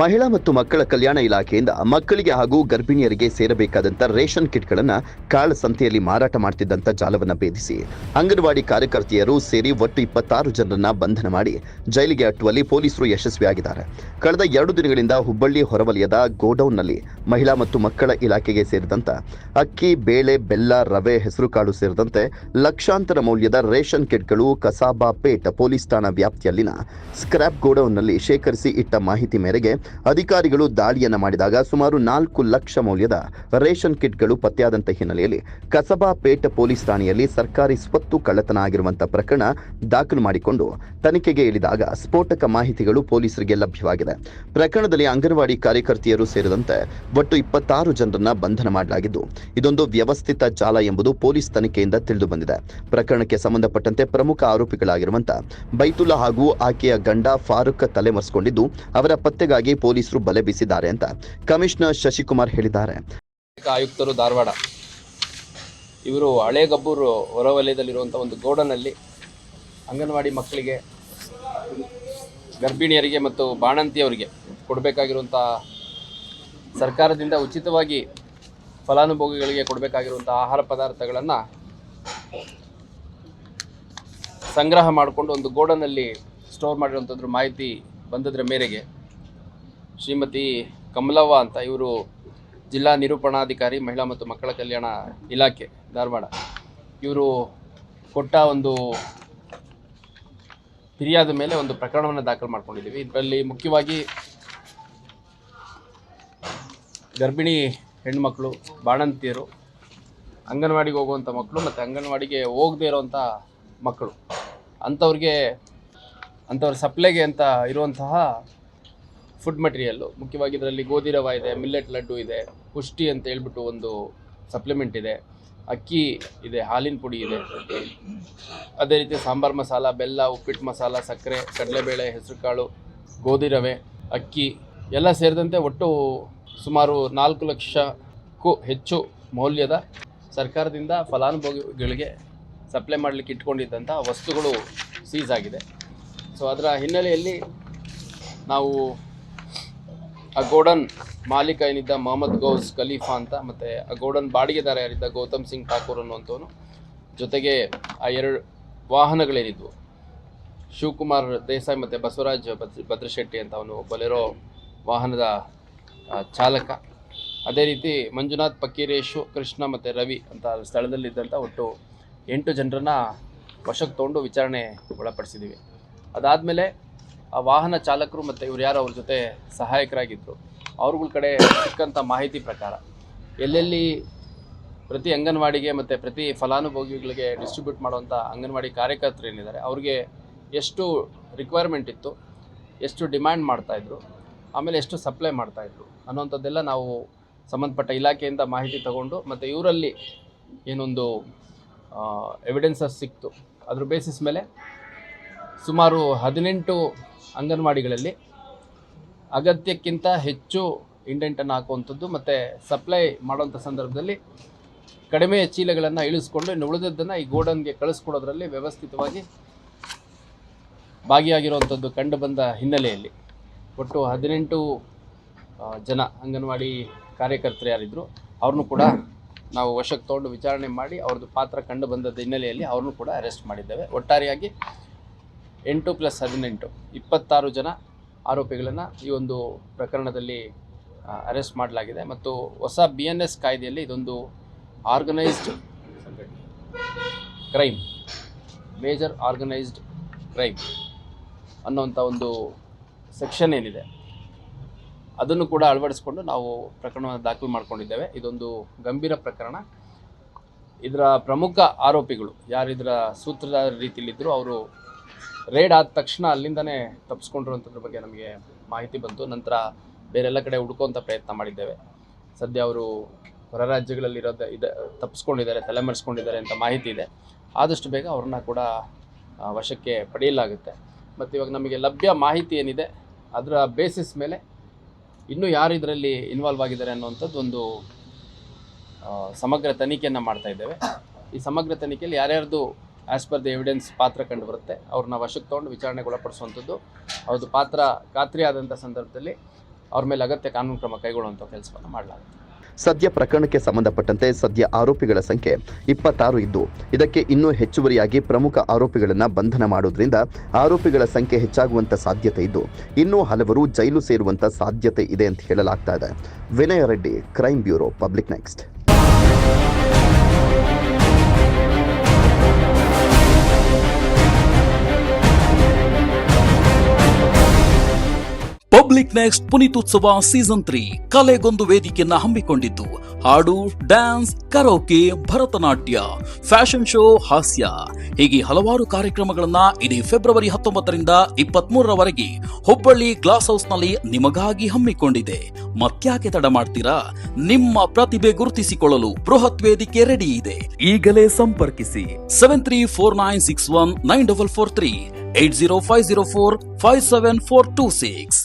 ಮಹಿಳಾ ಮತ್ತು ಮಕ್ಕಳ ಕಲ್ಯಾಣ ಇಲಾಖೆಯಿಂದ ಮಕ್ಕಳಿಗೆ ಹಾಗೂ ಗರ್ಭಿಣಿಯರಿಗೆ ಸೇರಬೇಕಾದಂಥ ರೇಷನ್ ಕಿಟ್ಗಳನ್ನು ಕಾಳಸಂತೆಯಲ್ಲಿ ಮಾರಾಟ ಮಾಡ್ತಿದ್ದಂಥ ಜಾಲವನ್ನು ಭೇದಿಸಿ ಅಂಗನವಾಡಿ ಕಾರ್ಯಕರ್ತೆಯರು ಸೇರಿ ಒಟ್ಟು 26 ಜನರನ್ನ ಬಂಧನ ಮಾಡಿ ಜೈಲಿಗೆ ಅಟ್ಟುವಲ್ಲಿ ಪೊಲೀಸರು ಯಶಸ್ವಿಯಾಗಿದ್ದಾರೆ. ಕಳೆದ 2 ದಿನಗಳಿಂದ ಹುಬ್ಬಳ್ಳಿ ಹೊರವಲಯದ ಗೋಡೌನ್ನಲ್ಲಿ ಮಹಿಳಾ ಮತ್ತು ಮಕ್ಕಳ ಇಲಾಖೆಗೆ ಸೇರಿದಂಥ ಅಕ್ಕಿ, ಬೇಳೆ, ಬೆಲ್ಲ, ರವೆ, ಹೆಸರುಕಾಳು ಸೇರಿದಂತೆ ಲಕ್ಷಾಂತರ ಮೌಲ್ಯದ ರೇಷನ್ ಕಿಟ್ಗಳು ಕಸಾಬಾಪೇಟ್ ಪೊಲೀಸ್ ಠಾಣಾ ವ್ಯಾಪ್ತಿಯಲ್ಲಿನ ಸ್ಕ್ರಾಪ್ ಗೋಡೌನ್ನಲ್ಲಿ ಶೇಖರಿಸಿ ಇಟ್ಟ ಮಾಹಿತಿ ಮೇರೆಗೆ ಅಧಿಕಾರಿಗಳು ದಾಳಿಯನ್ನ ಮಾಡಿದಾಗ ಸುಮಾರು 4 ಲಕ್ಷ ಮೌಲ್ಯದ ರೇಷನ್ ಕಿಟ್ಗಳು ಪತ್ತೆಯಾದಂತ ಹಿನ್ನೆಲೆಯಲ್ಲಿ ಕಸಬಾಪೇಟ್ ಪೊಲೀಸ್ ಠಾಣೆಯಲ್ಲಿ ಸರ್ಕಾರಿ ಸ್ವತ್ತು ಕಳ್ಳತನ ಆಗಿರುವಂತಹ ಪ್ರಕರಣ ದಾಖಲು ಮಾಡಿಕೊಂಡು ತನಿಖೆಗೆ ಇಳಿದಾಗ ಸ್ಫೋಟಕ ಮಾಹಿತಿಗಳು ಪೊಲೀಸರಿಗೆ ಲಭ್ಯವಾಗಿದೆ. ಪ್ರಕರಣದಲ್ಲಿ ಅಂಗನವಾಡಿ ಕಾರ್ಯಕರ್ತೆಯರು ಸೇರಿದಂತೆ ಒಟ್ಟು 26 ಜನರನ್ನ ಬಂಧನ ಮಾಡಲಾಗಿದ್ದು ಇದೊಂದು ವ್ಯವಸ್ಥಿತ ಜಾಲ ಎಂಬುದು ಪೊಲೀಸ್ ತನಿಖೆಯಿಂದ ತಿಳಿದು ಬಂದಿದೆ. ಪ್ರಕರಣಕ್ಕೆ ಸಂಬಂಧಪಟ್ಟಂತೆ ಪ್ರಮುಖ ಆರೋಪಿಗಳಾಗಿರುವಂತಹ ಬೈತುಲ್ಲಾ ಹಾಗೂ ಆಕೆಯ ಗಂಡ ಫಾರೂಕ್ ತಲೆಮರೆಸಿಕೊಂಡಿದ್ದು ಅವರ ಪತ್ತೆಗಾಗಿ ಪೊಲೀಸರು ಬಲೆ ಬೀಸಿದ್ದಾರೆ ಅಂತ ಕಮಿಷನರ್ ಶಶಿಕುಮಾರ್ ಹೇಳಿದ್ದಾರೆ. ಆಯುಕ್ತರು ಧಾರವಾಡ ಇವರು ಹಳೇಗಬ್ಬೂರು ಹೊರವಲಯದಲ್ಲಿರುವಂಥ ಒಂದು ಗೋಡನಲ್ಲಿ ಅಂಗನವಾಡಿ ಮಕ್ಕಳಿಗೆ, ಗರ್ಭಿಣಿಯರಿಗೆ ಮತ್ತು ಬಾಣಂತಿಯವರಿಗೆ ಕೊಡಬೇಕಾಗಿರುವಂಥ ಸರ್ಕಾರದಿಂದ ಉಚಿತವಾಗಿ ಫಲಾನುಭವಿಗಳಿಗೆ ಕೊಡಬೇಕಾಗಿರುವಂಥ ಆಹಾರ ಪದಾರ್ಥಗಳನ್ನು ಸಂಗ್ರಹ ಮಾಡಿಕೊಂಡು ಒಂದು ಗೋಡನಲ್ಲಿ ಸ್ಟೋರ್ ಮಾಡಿರುವಂಥದ್ರ ಮಾಹಿತಿ ಬಂದದ್ರ ಮೇರೆಗೆ ಶ್ರೀಮತಿ ಕಮಲವ್ವ ಅಂತ ಇವರು ಜಿಲ್ಲಾ ನಿರೂಪಣಾಧಿಕಾರಿ ಮಹಿಳಾ ಮತ್ತು ಮಕ್ಕಳ ಕಲ್ಯಾಣ ಇಲಾಖೆ ಧಾರವಾಡ ಇವರು ಕೊಟ್ಟ ಒಂದು ಫಿರ್ಯಾದ ಮೇಲೆ ಒಂದು ಪ್ರಕರಣವನ್ನು ದಾಖಲು ಮಾಡ್ಕೊಂಡಿದ್ದೀವಿ. ಇದರಲ್ಲಿ ಮುಖ್ಯವಾಗಿ ಗರ್ಭಿಣಿ ಹೆಣ್ಮಕ್ಳು, ಬಾಣಂತಿಯರು, ಅಂಗನವಾಡಿಗೆ ಹೋಗುವಂಥ ಮಕ್ಕಳು ಮತ್ತು ಅಂಗನವಾಡಿಗೆ ಹೋಗದೇ ಇರೋವಂಥ ಮಕ್ಕಳು ಅಂಥವ್ರ ಸಪ್ಲೈಗೆ ಅಂತ ಇರುವಂತಹ ಫುಡ್ ಮಟೀರಿಯಲ್ಲು, ಮುಖ್ಯವಾಗಿ ಇದರಲ್ಲಿ ಗೋಧಿ ರವೆ ಇದೆ, ಮಿಲ್ಲೆಟ್ ಲಡ್ಡು ಇದೆ, ಪುಷ್ಟಿ ಅಂತ ಹೇಳ್ಬಿಟ್ಟು ಒಂದು ಸಪ್ಲಿಮೆಂಟ್ ಇದೆ, ಅಕ್ಕಿ ಇದೆ, ಹಾಲಿನ ಪುಡಿ ಇದೆ, ಅದೇ ರೀತಿ ಸಾಂಬಾರು ಮಸಾಲ, ಬೆಲ್ಲ, ಉಪ್ಪಿಟ್ಟು ಮಸಾಲ, ಸಕ್ಕರೆ, ಕಡಲೆಬೇಳೆ, ಹೆಸರುಕಾಳು, ಗೋಧಿ ರವೆ, ಅಕ್ಕಿ ಎಲ್ಲ ಸೇರಿದಂತೆ ಒಟ್ಟು ಸುಮಾರು 4 ಲಕ್ಷಕ್ಕೂ ಹೆಚ್ಚು ಮೌಲ್ಯದ ಸರ್ಕಾರದಿಂದ ಫಲಾನುಭವಿಗಳಿಗೆ ಸಪ್ಲೈ ಮಾಡಲಿಕ್ಕೆ ಇಟ್ಕೊಂಡಿದ್ದಂಥ ವಸ್ತುಗಳು ಸೀಸ್ ಆಗಿದೆ. ಸೊ ಅದರ ಹಿನ್ನೆಲೆಯಲ್ಲಿ ನಾವು ಆ ಗೋಡನ್ ಮಾಲೀಕ ಏನಿದ್ದ ಮೊಹಮ್ಮದ್ ಗೌಸ್ ಖಲೀಫಾ ಅಂತ, ಮತ್ತು ಆ ಗೋಡನ್ ಬಾಡಿಗೆದಾರ ಯಾರಿದ್ದ ಗೌತಮ್ ಸಿಂಗ್ ಠಾಕೂರ್ ಅನ್ನುವಂಥವನು, ಜೊತೆಗೆ ಆ 2 ವಾಹನಗಳೇನಿದ್ವು, ಶಿವಕುಮಾರ್ ದೇಸಾಯಿ ಮತ್ತು ಬಸವರಾಜ್ ಭದ್ರಶೆಟ್ಟಿ ಅಂತ ಅವನು ಬೊಲೆರೋ ವಾಹನದ ಚಾಲಕ, ಅದೇ ರೀತಿ ಮಂಜುನಾಥ್ ಪಕ್ಕೀರೇಶು, ಕೃಷ್ಣ ಮತ್ತು ರವಿ ಅಂತ ಸ್ಥಳದಲ್ಲಿದ್ದಂಥ ಒಟ್ಟು 8 ಜನರನ್ನು ವಶಕ್ಕೆ ತೊಗೊಂಡು ವಿಚಾರಣೆ ಒಳಪಡಿಸಿದ್ದೀವಿ. ಅದಾದಮೇಲೆ ಆ ವಾಹನ ಚಾಲಕರು ಮತ್ತು ಇವ್ರು ಯಾರು ಅವ್ರ ಜೊತೆ ಸಹಾಯಕರಾಗಿದ್ದರು ಅವ್ರಗಳ ಕಡೆ ಸಿಕ್ಕಂಥ ಮಾಹಿತಿ ಪ್ರಕಾರ ಎಲ್ಲೆಲ್ಲಿ ಪ್ರತಿ ಅಂಗನವಾಡಿಗೆ ಮತ್ತು ಪ್ರತಿ ಫಲಾನುಭವಿಗಳಿಗೆ ಡಿಸ್ಟ್ರಿಬ್ಯೂಟ್ ಮಾಡುವಂಥ ಅಂಗನವಾಡಿ ಕಾರ್ಯಕರ್ತರು ಏನಿದ್ದಾರೆ ಅವ್ರಿಗೆ ಎಷ್ಟು ರಿಕ್ವೈರ್ಮೆಂಟ್ ಇತ್ತು, ಎಷ್ಟು ಡಿಮ್ಯಾಂಡ್ ಮಾಡ್ತಾಯಿದ್ರು, ಆಮೇಲೆ ಎಷ್ಟು ಸಪ್ಲೈ ಮಾಡ್ತಾಯಿದ್ರು ಅನ್ನೋಂಥದ್ದೆಲ್ಲ ನಾವು ಸಂಬಂಧಪಟ್ಟ ಇಲಾಖೆಯಿಂದ ಮಾಹಿತಿ ತಗೊಂಡು ಮತ್ತು ಇವರಲ್ಲಿ ಏನೊಂದು ಎವಿಡೆನ್ಸಸ್ ಸಿಕ್ತು ಅದ್ರ ಬೇಸಿಸ್ ಮೇಲೆ ಸುಮಾರು 18 ಅಂಗನವಾಡಿಗಳಲ್ಲಿ ಅಗತ್ಯಕ್ಕಿಂತ ಹೆಚ್ಚು ಇಂಡೆಂಟನ್ನು ಹಾಕುವಂಥದ್ದು ಮತ್ತು ಸಪ್ಲೈ ಮಾಡೋಂಥ ಸಂದರ್ಭದಲ್ಲಿ ಕಡಿಮೆ ಚೀಲಗಳನ್ನು ಇಳಿಸ್ಕೊಂಡು ಇನ್ನು ಉಳಿದದ್ದನ್ನು ಈ ಗೋಡನ್ಗೆ ಕಳಿಸ್ಕೊಡೋದ್ರಲ್ಲಿ ವ್ಯವಸ್ಥಿತವಾಗಿ ಭಾಗಿಯಾಗಿರುವಂಥದ್ದು ಕಂಡು ಬಂದ ಹಿನ್ನೆಲೆಯಲ್ಲಿ ಒಟ್ಟು 18 ಜನ ಅಂಗನವಾಡಿ ಕಾರ್ಯಕರ್ತರು ಯಾರಿದ್ರು ಅವ್ರನ್ನೂ ಕೂಡ ನಾವು ವಶಕ್ಕೆ ತೊಗೊಂಡು ವಿಚಾರಣೆ ಮಾಡಿ ಅವ್ರದ್ದು ಪಾತ್ರ ಕಂಡು ಬಂದದ ಹಿನ್ನೆಲೆಯಲ್ಲಿ ಅವ್ರನ್ನೂ ಕೂಡ ಅರೆಸ್ಟ್ ಮಾಡಿದ್ದೇವೆ. ಒಟ್ಟಾರೆಯಾಗಿ 8 + 18 26 ಜನ ಆರೋಪಿಗಳನ್ನು ಈ ಒಂದು ಪ್ರಕರಣದಲ್ಲಿ ಅರೆಸ್ಟ್ ಮಾಡಲಾಗಿದೆ. ಮತ್ತು ಹೊಸ BNS ಕಾಯ್ದೆಯಲ್ಲಿ ಇದೊಂದು organised crime, major organised crime ಅನ್ನೋಂಥ ಒಂದು ಸೆಕ್ಷನ್ ಏನಿದೆ ಅದನ್ನು ಕೂಡ ಅಳವಡಿಸ್ಕೊಂಡು ನಾವು ಪ್ರಕರಣವನ್ನು ದಾಖಲು ಮಾಡ್ಕೊಂಡಿದ್ದೇವೆ. ಇದೊಂದು ಗಂಭೀರ ಪ್ರಕರಣ. ಇದರ ಪ್ರಮುಖ ಆರೋಪಿಗಳು ಯಾರಿದರ ಸೂತ್ರಧಾರ ರೀತಿಯಲ್ಲಿದ್ದರು ಅವರು ರೇಡ್ ಆದ ತಕ್ಷಣ ಅಲ್ಲಿಂದನೇ ತಪ್ಪಿಸ್ಕೊಂಡಿರುವಂಥದ್ರ ಬಗ್ಗೆ ನಮಗೆ ಮಾಹಿತಿ ಬಂತು. ನಂತರ ಬೇರೆಲ್ಲ ಕಡೆ ಹುಡುಕುವಂಥ ಪ್ರಯತ್ನ ಮಾಡಿದ್ದೇವೆ. ಸದ್ಯ ಅವರು ಹೊರ ರಾಜ್ಯಗಳಲ್ಲಿರೋದು ತಪ್ಪಿಸ್ಕೊಂಡಿದ್ದಾರೆ, ತಲೆಮರೆಸ್ಕೊಂಡಿದ್ದಾರೆ ಅಂತ ಮಾಹಿತಿ ಇದೆ. ಆದಷ್ಟು ಬೇಗ ಅವ್ರನ್ನ ಕೂಡ ವಶಕ್ಕೆ ಪಡೆಯಲಾಗುತ್ತೆ. ಮತ್ತು ಇವಾಗ ನಮಗೆ ಲಭ್ಯ ಮಾಹಿತಿ ಏನಿದೆ ಅದರ ಬೇಸಿಸ್ ಮೇಲೆ ಇನ್ನೂ ಯಾರು ಇದರಲ್ಲಿ ಇನ್ವಾಲ್ವ್ ಆಗಿದ್ದಾರೆ ಅನ್ನುವಂಥದ್ದು ಒಂದು ಸಮಗ್ರ ತನಿಖೆಯನ್ನು ಮಾಡ್ತಾ ಇದ್ದೇವೆ. ಈ ಸಮಗ್ರ ತನಿಖೆಯಲ್ಲಿ ಯಾರ್ಯಾರ್ದು ಆ್ಯಸ್ ಪರ್ ದಿ ಎವಿಡೆನ್ಸ್ ಪಾತ್ರ ಕಂಡು ಬರುತ್ತೆ ಅವ್ರನ್ನ ವಶಕ್ಕೆ ತೊಗೊಂಡು ವಿಚಾರಣೆಗೆ ಒಳಪಡಿಸುವಂಥದ್ದು, ಅವ್ರದ್ದು ಪಾತ್ರ ಖಾತ್ರಿ ಆದಂಥ ಸಂದರ್ಭದಲ್ಲಿ ಅವ್ರ ಮೇಲೆ ಅಗತ್ಯ ಕಾನೂನು ಕ್ರಮ ಕೈಗೊಳ್ಳುವಂಥ ಕೆಲಸವನ್ನು ಮಾಡಲಾಗುತ್ತೆ. ಸದ್ಯ ಪ್ರಕರಣಕ್ಕೆ ಸಂಬಂಧಪಟ್ಟಂತೆ ಸದ್ಯ ಆರೋಪಿಗಳ ಸಂಖ್ಯೆ 26 ಇದ್ದು, ಇದಕ್ಕೆ ಇನ್ನೂ ಹೆಚ್ಚುವರಿಯಾಗಿ ಪ್ರಮುಖ ಆರೋಪಿಗಳನ್ನು ಬಂಧನ ಮಾಡುವುದರಿಂದ ಆರೋಪಿಗಳ ಸಂಖ್ಯೆ ಹೆಚ್ಚಾಗುವಂತ ಸಾಧ್ಯತೆ ಇದ್ದು, ಇನ್ನೂ ಹಲವರು ಜೈಲು ಸೇರುವಂತ ಸಾಧ್ಯತೆ ಇದೆ ಅಂತ ಹೇಳಲಾಗ್ತಾ ಇದೆ. Vinaya Reddy, crime bureau, public next. Public next Puneethotsava season 3 ಕಲೆಗೊಂದು ವೇದಿಕೆಯನ್ನ ಹಮ್ಮಿಕೊಂಡಿದ್ದು, ಹಾಡು, dance, karaoke, Bharatanatya, fashion show, ಹಾಸ್ಯ ಹೀಗೆ ಹಲವಾರು ಕಾರ್ಯಕ್ರಮಗಳನ್ನ ಇದೇ ಫೆಬ್ರವರಿ 19ರಿಂದ 23ರವರೆಗೆ ಹುಬ್ಬಳ್ಳಿ ಗ್ಲಾಸ್ ಹೌಸ್ ನಲ್ಲಿ ನಿಮಗಾಗಿ ಹಮ್ಮಿಕೊಂಡಿದೆ. ಮತ್ಯಾಕೆ ತಡ ಮಾಡ್ತೀರಾ? ನಿಮ್ಮ ಪ್ರತಿಭೆ ಗುರುತಿಸಿಕೊಳ್ಳಲು ಬೃಹತ್ ವೇದಿಕೆ ರೆಡಿ ಇದೆ. ಈಗಲೇ ಸಂಪರ್ಕಿಸಿ 7349619443 8050457426.